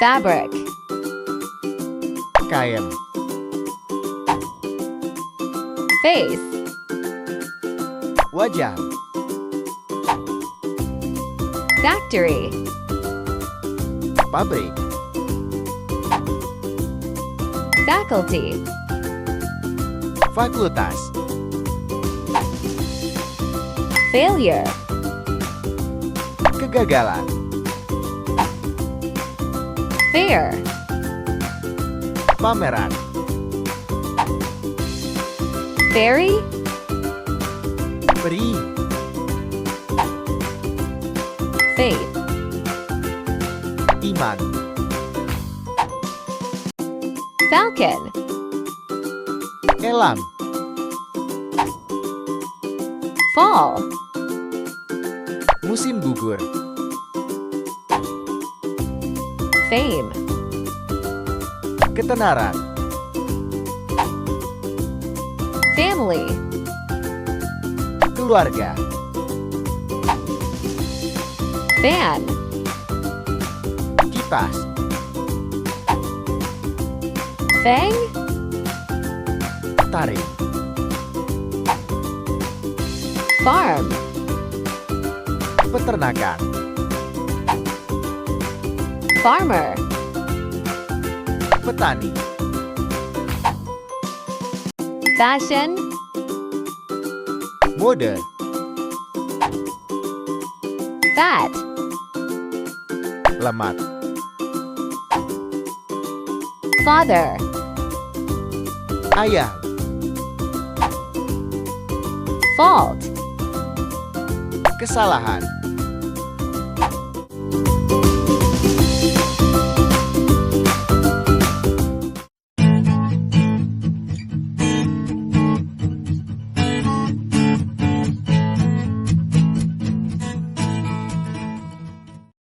fabric, kain, face, wajah, factory, pabrik, faculty, fakultas, failure, kegagalan, fair, pameran, ferry, peri, faith, iman, falcon, elang, fall, musim gugur, fame, ketenaran, family, keluarga, fan, kipas, fang, taring, farm, peternakan, farmer, petani, fashion, mode, fat, lemak, father, ayah, fault, kesalahan,